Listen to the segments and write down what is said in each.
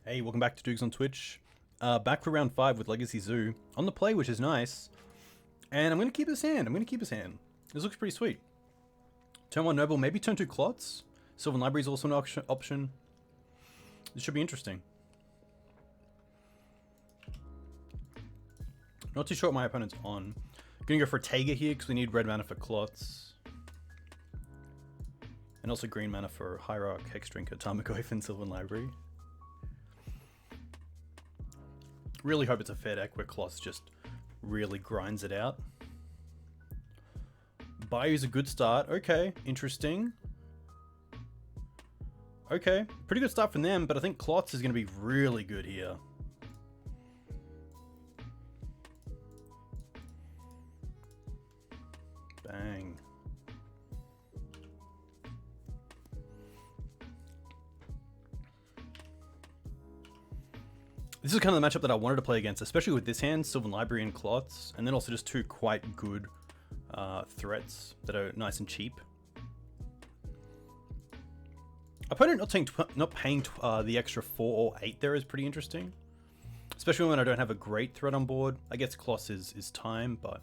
Hey, welcome back to Dukes on Twitch. Back for round 5 with Legacy Zoo. On the play, which is nice. And I'm going to keep his hand. This looks pretty sweet. Turn 1 Noble, maybe turn 2 Klothys. Sylvan Library is also an option. This should be interesting. Not too sure what my opponent's on. Gonna go for a Taiga here because we need red mana for Klothys. And also green mana for Hierarch, Hexdrinker, Tarmogoyf, and Sylvan Library. Really hope it's a fair deck where Klothys just really grinds it out. Bayou's a good start. Okay, interesting. Okay, pretty good start from them, but I think Klothys is going to be really good here. Bang. This is kind of the matchup that I wanted to play against, especially with this hand, Sylvan Library and Klothys, and then also just two quite good threats that are nice and cheap. Opponent not paying the extra 4 or 8 there is pretty interesting, especially when I don't have a great threat on board. I guess Klothys is time, but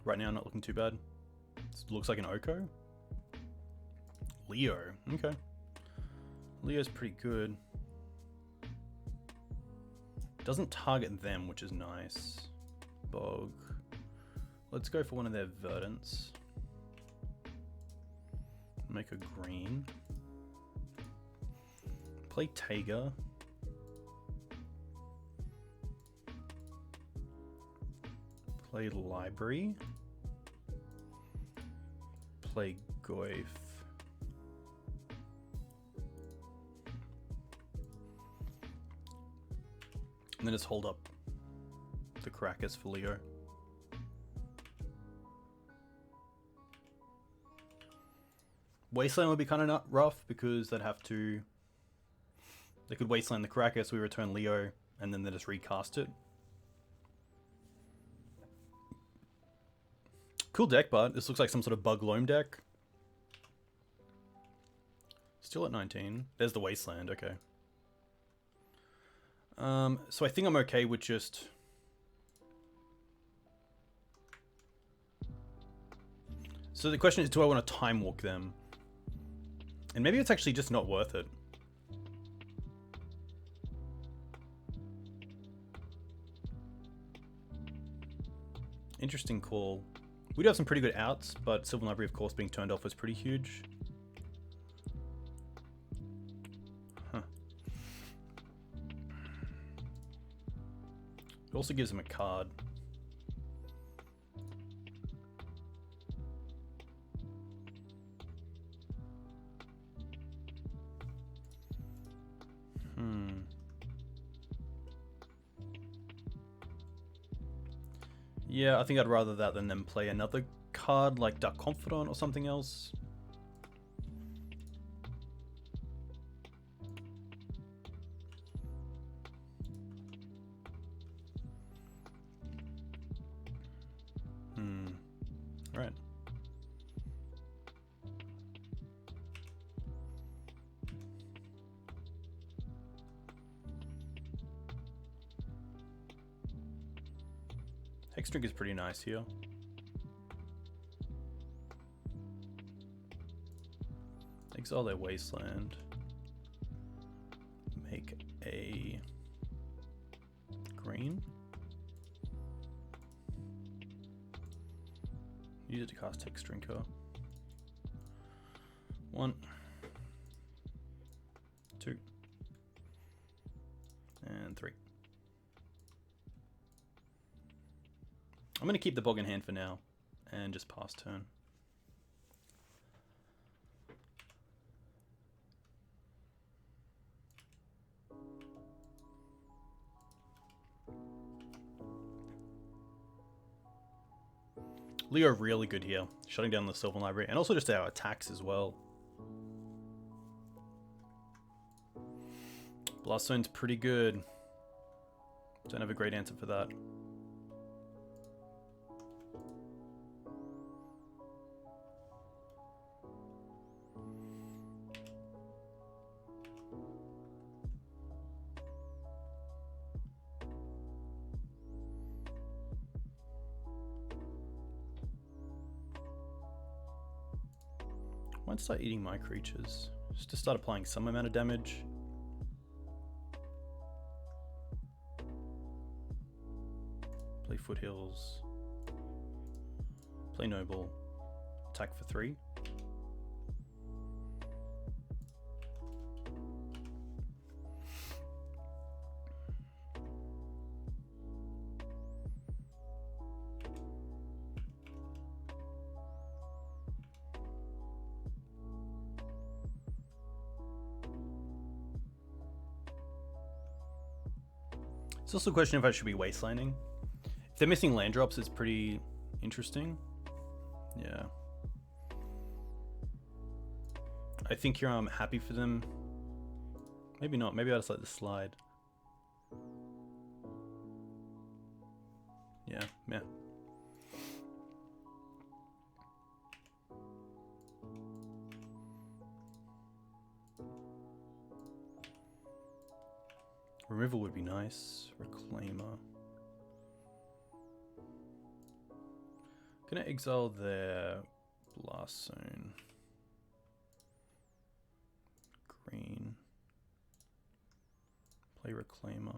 right now not looking too bad. This looks like an Oko. Leo, okay. Leo's pretty good. Doesn't target them, which is nice. Bog. Let's go for one of their verdants. Make a green. Play Taiga. Play Library. Play Goyf. And then just hold up the Karakas for Leo. Wasteland would be kind of rough because they'd have to... They could Wasteland the Karakas, we return Leo, and then they just recast it. Cool deck, but this looks like some sort of bug Loam deck. Still at 19. There's the Wasteland, okay. So I think I'm okay with just... So the question is, do I want to time walk them? And maybe it's actually just not worth it. Interesting call. We do have some pretty good outs, but Sylvan Library, of course, being turned off was pretty huge. Huh. It also gives him a card. Yeah, I think I'd rather that than them play another card like Dark Confidant or something else. Right. Hexdrinker is pretty nice here. Exile their Wasteland. Make a green. Use it to cast Hexdrinker. 1, 2, and 3. I'm going to keep the Bog in hand for now and just pass turn. Leo really good here, shutting down the Sylvan Library and also just our attacks as well. Blast Zone's pretty good. Don't have a great answer for that. Might start eating my creatures, just to start applying some amount of damage. Play Foothills. Play Noble. Attack for 3. It's also a question if I should be wastelanding. If they're missing land drops, it's pretty interesting. Yeah. I think here I'm happy for them. Maybe not. Maybe I'll just let this slide. Yeah, yeah. Removal would be nice. Reclaimer. Gonna exile their blast zone. Green. Play Reclaimer.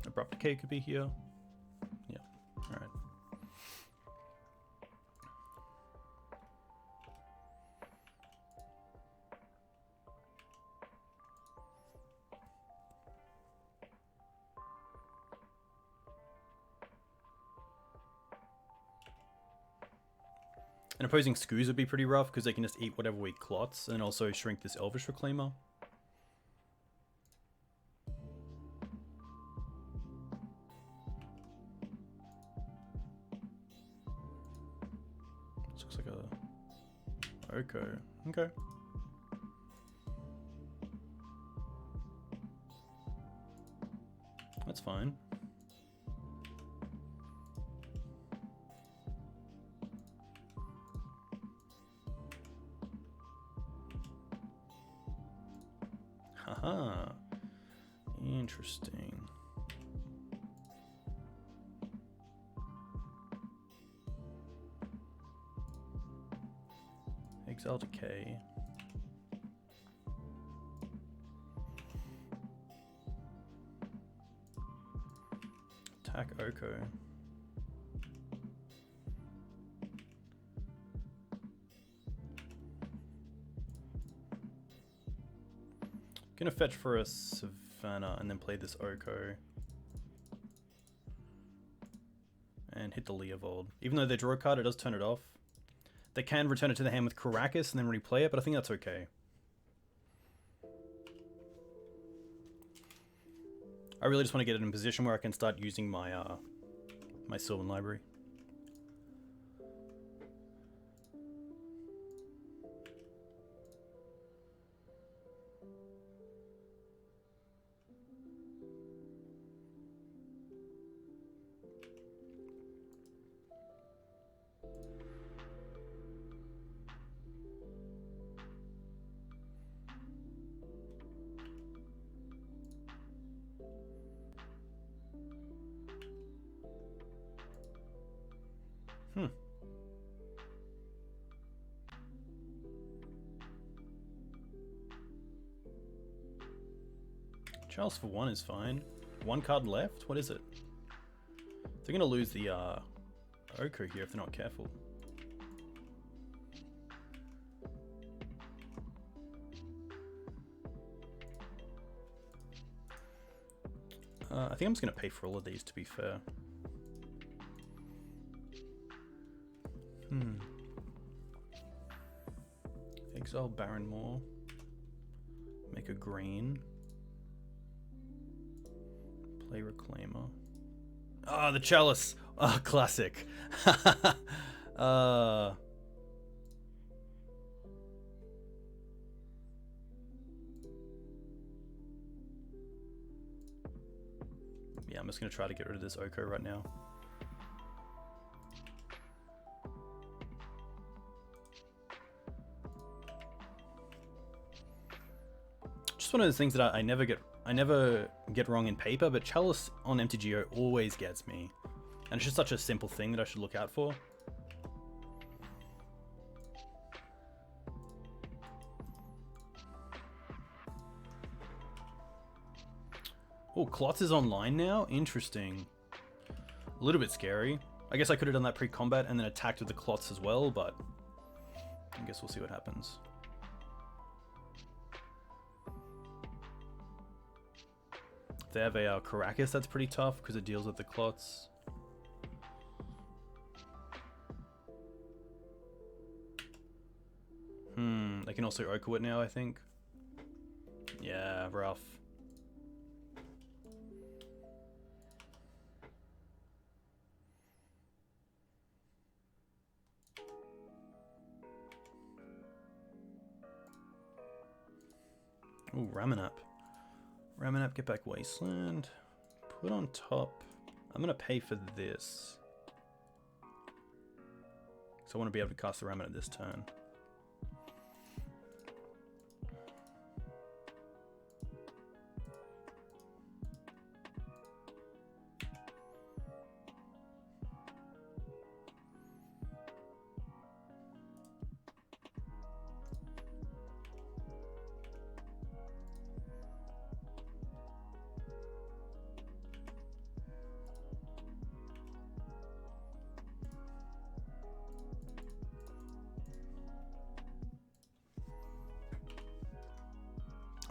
Abrupt Decay could be here. Yeah, alright. And opposing Skoos would be pretty rough because they can just eat whatever we clots and also shrink this Elvish Reclaimer. This looks like a Oko. Okay. That's fine. Haha. Interesting. Exile Decay. Attack Oko. Gonna fetch for a Savannah and then play this Oko. And hit the Leovold. Even though they draw a card, it does turn it off. They can return it to the hand with Karakas and then replay it, but I think that's okay. I really just want to get it in a position where I can start using my my Sylvan Library. Charles for 1 is fine. 1 card left? What is it? They're gonna lose the Oko here if they're not careful. I think I'm just gonna pay for all of these, to be fair. Exile Barrenmore. Make a green. Play Reclaimer. Ah, the Chalice! Ah, classic. Yeah, I'm just gonna try to get rid of this Oko right now. just one of those things that I never get wrong in paper, but Chalice on MTGO always gets me. And it's just such a simple thing that I should look out for. Oh, Klothys is online now? Interesting. A little bit scary. I guess I could have done that pre-combat and then attacked with the Klothys as well, but I guess we'll see what happens. If they have a Karakas, that's pretty tough because it deals with the Klothys. They can also Oko it now, I think. Yeah, rough. Ooh, Ramunap. Ramunap, get back Wasteland. Put on top. I'm going to pay for this. So I want to be able to cast the Ramunap this turn.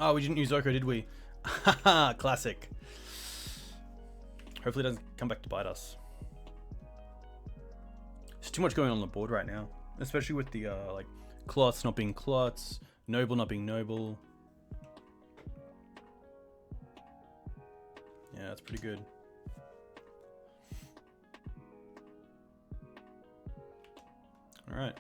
Oh, we didn't use Oko, did we? Haha, classic. Hopefully it doesn't come back to bite us. There's too much going on the board right now. Especially with the, like, Klothys not being Klothys, Noble not being Noble. Yeah, that's pretty good. Alright.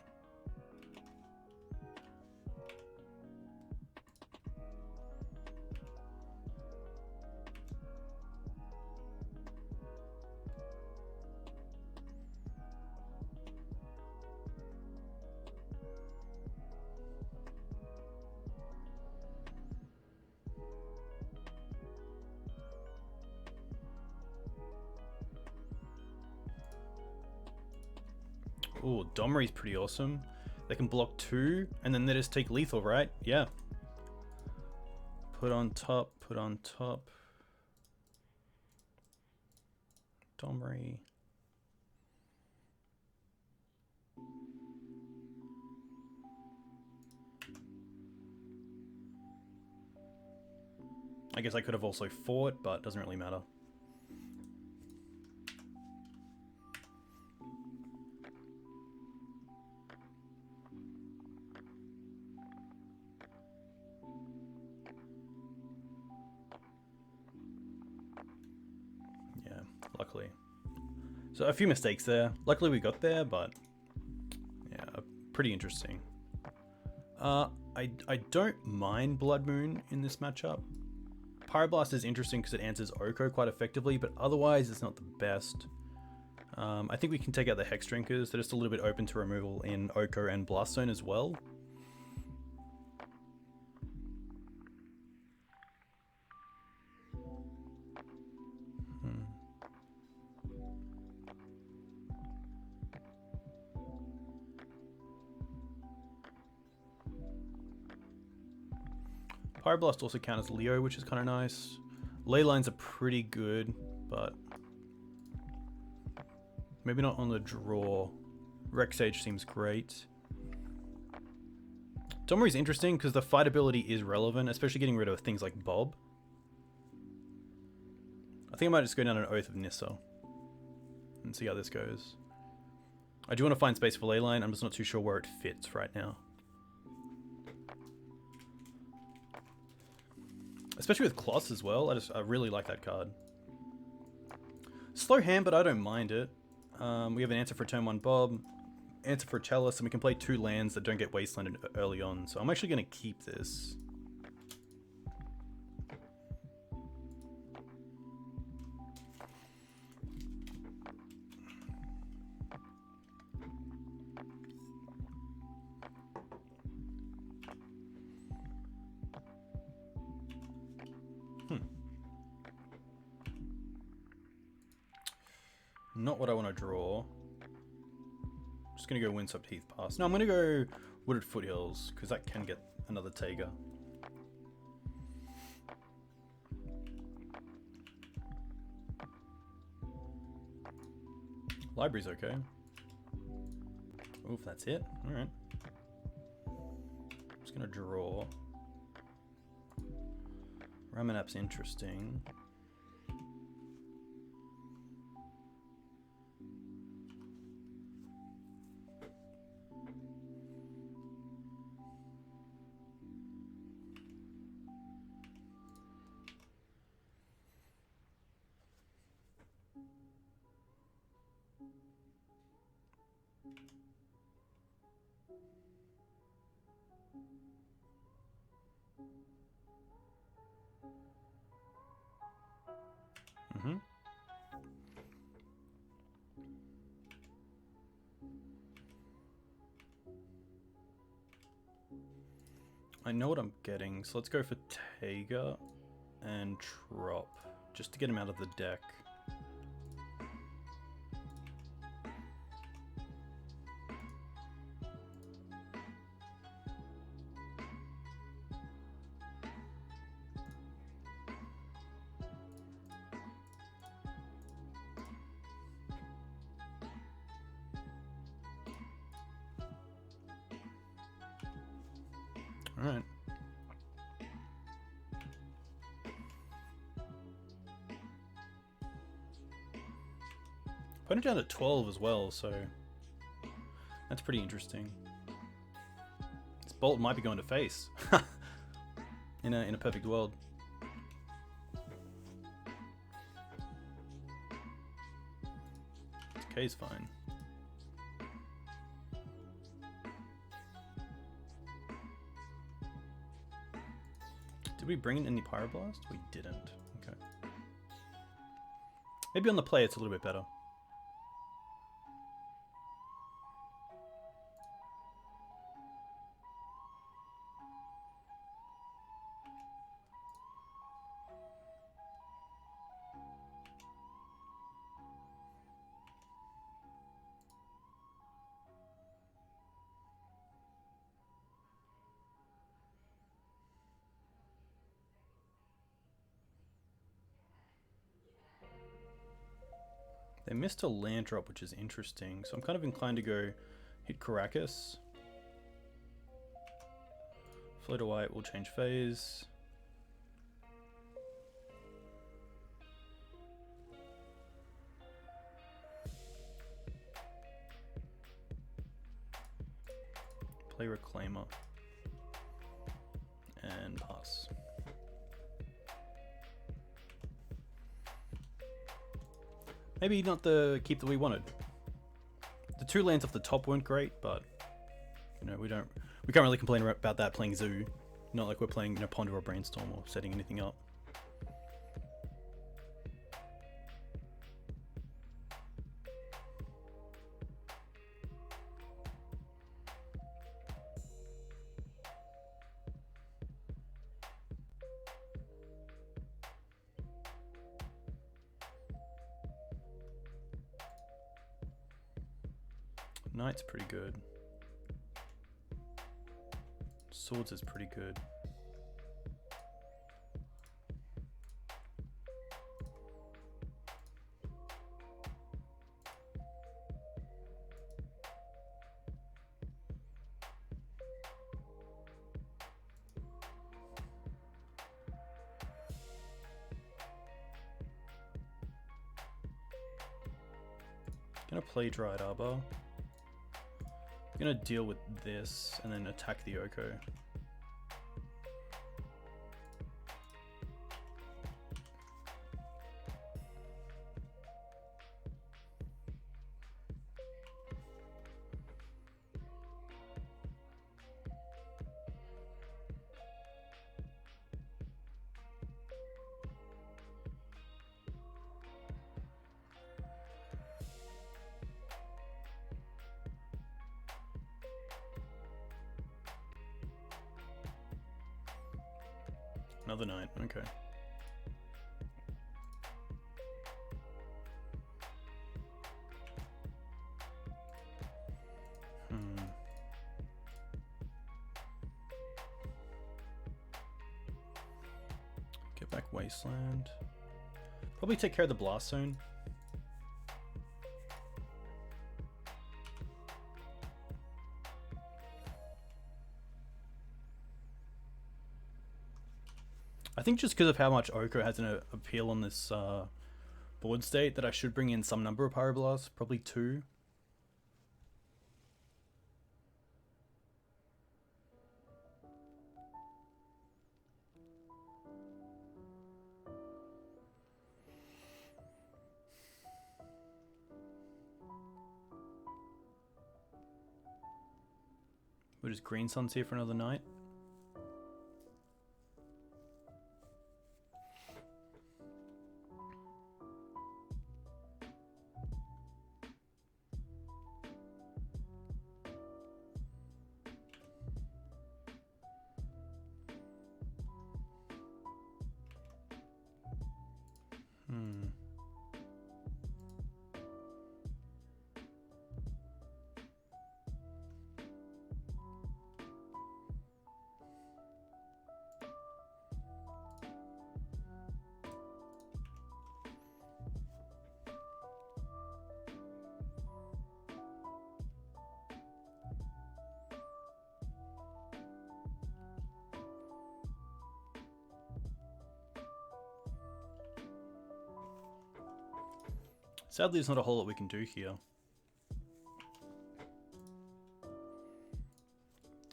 Ooh, Domri's pretty awesome. They can block 2, and then they just take lethal, right? Yeah. Put on top, put on top. Domri. I guess I could have also fought, but it doesn't really matter. Luckily. So a few mistakes there. Luckily we got there, but yeah, pretty interesting. I don't mind Blood Moon in this matchup. Pyroblast is interesting because it answers Oko quite effectively, but otherwise it's not the best. I think we can take out the Hexdrinkers. They're just a little bit open to removal in Oko and Blast Zone as well. Pyroblast also counts as Leo, which is kind of nice. Leylines are pretty good, but maybe not on the draw. Rec Sage seems great. Domri's interesting because the fight ability is relevant, especially getting rid of things like Bob. I think I might just go down an Oath of Nissa and see how this goes. I do want to find space for Leyline. I'm just not too sure where it fits right now. Especially with Klothys as well. I really like that card. Slow hand, but I don't mind it. We have an answer for turn 1 Bob, answer for Chalice, and we can play 2 lands that don't get Wastelanded early on. So I'm actually going to keep this. Not what I want to draw. Just going to go Windswept Heath past. No, I'm going to go Wooded Foothills, because that can get another Taiga. Library's okay. Oof, that's it. Alright. Just going to draw. Ramunap's interesting. I know what I'm getting, so let's go for Taiga and Trop, just to get him out of the deck. Alright. Put it down to 12 as well, so that's pretty interesting. This Bolt might be going to face in a perfect world. K's fine. Did we bring in any Pyroblast? We didn't. Okay. Maybe on the play it's a little bit better. They missed a land drop, which is interesting. So I'm kind of inclined to go hit Karakas. Float a white will change phase. Play Reclaimer. And pass. Maybe not the keep that we wanted. The two lands off the top weren't great, but you know we can't really complain about that playing Zoo. Not like we're playing Ponder or Brainstorm or setting anything up. Knight's pretty good. Swords is pretty good. Gonna play Dryad Arbor. Gonna deal with this and then attack the Oko. Another knight, okay. Get back Wasteland. Probably take care of the Blast Zone. I think just because of how much Oko has an appeal on this board state that I should bring in some number of Pyroblasts, probably 2. We're just Green Sun's here for another night. Sadly, there's not a whole lot we can do here.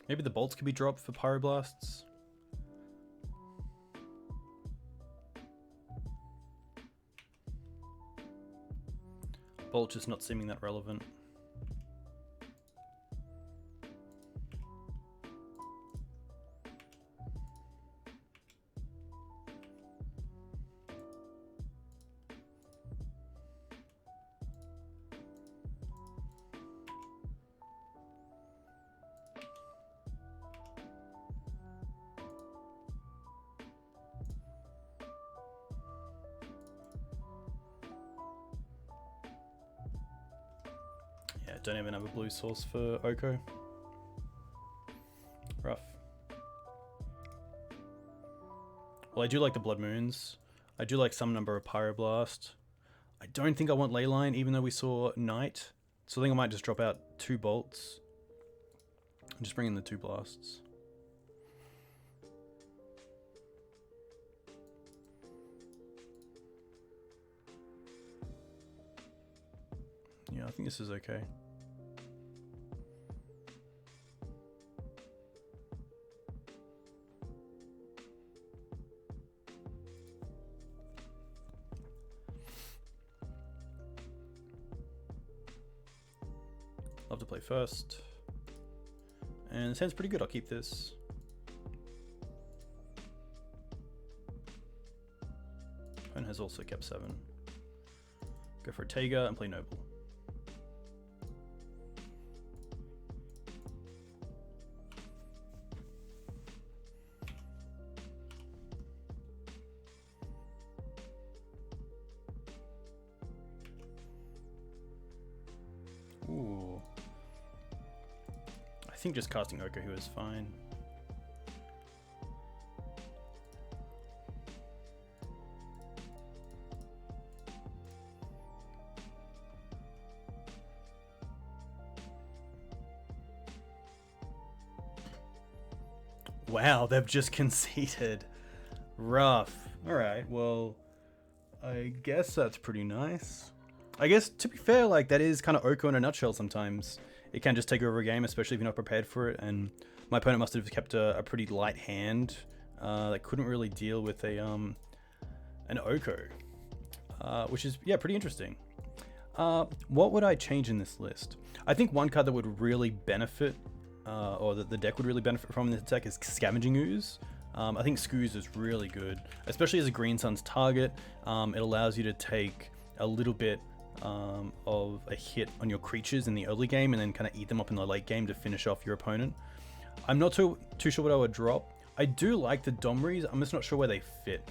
Maybe the bolts could be dropped for Pyroblasts. Bolt just not seeming that relevant. Don't even have a blue source for Oko. Rough. Well, I do like the Blood Moons. I do like some number of Pyroblast. I don't think I want Leyline, even though we saw Night. So I think I might just drop out 2 bolts. And just bring in the 2 blasts. Yeah, I think this is okay. Love to play first. And it sounds pretty good, I'll keep this. Opponent has also kept 7. Go for a Taiga and play Noble. Ooh. I think just casting Oko here is fine. Wow, they've just conceded. Rough. Alright, well, I guess that's pretty nice. I guess, to be fair, like, that is kind of Oko in a nutshell sometimes. It can just take over a game, especially if you're not prepared for it, and my opponent must have kept a pretty light hand that couldn't really deal with an Oko, which is, yeah, pretty interesting. What would I change in this list? I think one card that would really benefit, or that the deck would really benefit from in this deck is Scavenging Ooze. I think Scooze is really good, especially as a Green Sun's target. It allows you to take a little bit of a hit on your creatures in the early game and then kind of eat them up in the late game to finish off your opponent. I'm not too sure what I would drop. I do like the Domris, I'm just not sure where they fit.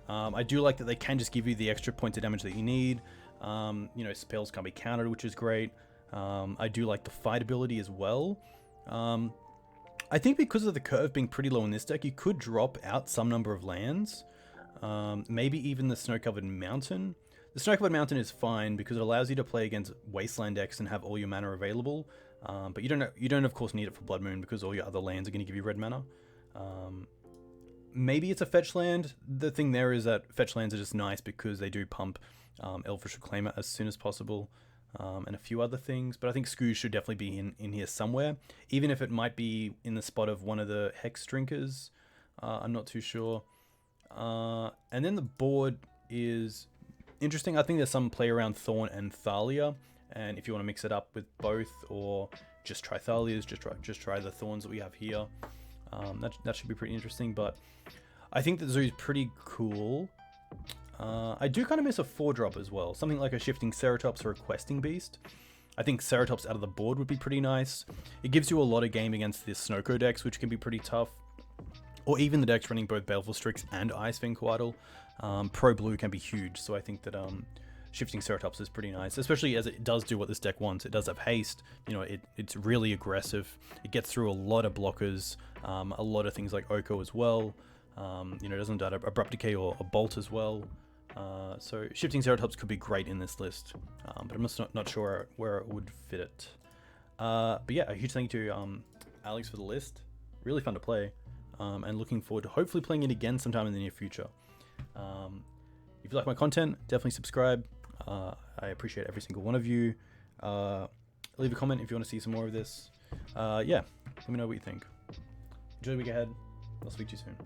I do like that they can just give you the extra points of damage that you need. You know, spells can't be countered, which is great. I do like the fight ability as well. I think because of the curve being pretty low in this deck, you could drop out some number of lands. Maybe even the Snow-Covered Mountain. The Snow-Covered Mountain is fine because it allows you to play against Wasteland decks and have all your mana available. But you don't of course need it for Blood Moon because all your other lands are going to give you red mana. Maybe it's a fetch land. The thing there is that fetch lands are just nice because they do pump Elvish Reclaimer as soon as possible, and a few other things. But I think Scooge should definitely be in here somewhere, even if it might be in the spot of one of the Hexdrinkers. I'm not too sure. And then the board is interesting. I think there's some play around Thorn and Thalia, and if you want to mix it up with both or just try Thalias, just try the Thorns that we have here. That should be pretty interesting, but I think that Zoo is pretty cool. I do kind of miss a 4-drop as well, something like a Shifting Ceratops or a Questing Beast. I think Ceratops out of the board would be pretty nice. It gives you a lot of game against the Snowco decks, which can be pretty tough. Or even the decks running both Baleful Strix and Icefiend Coatl. Pro Blue can be huge, so I think that Shifting Ceratops is pretty nice, especially as it does do what this deck wants. It does have haste, you know, it's really aggressive. It gets through a lot of blockers, a lot of things like Oko as well. You know, it doesn't die to Abrupt Decay or a Bolt as well. So Shifting Ceratops could be great in this list, but I'm just not sure where it would fit it. But yeah, a huge thank you to Alex for the list. Really fun to play, and looking forward to hopefully playing it again sometime in the near future. If you like my content, definitely subscribe. I appreciate every single one of you. Leave a comment if you want to see some more of this. Yeah, let me know what you think. Enjoy the week ahead. I'll speak to you soon.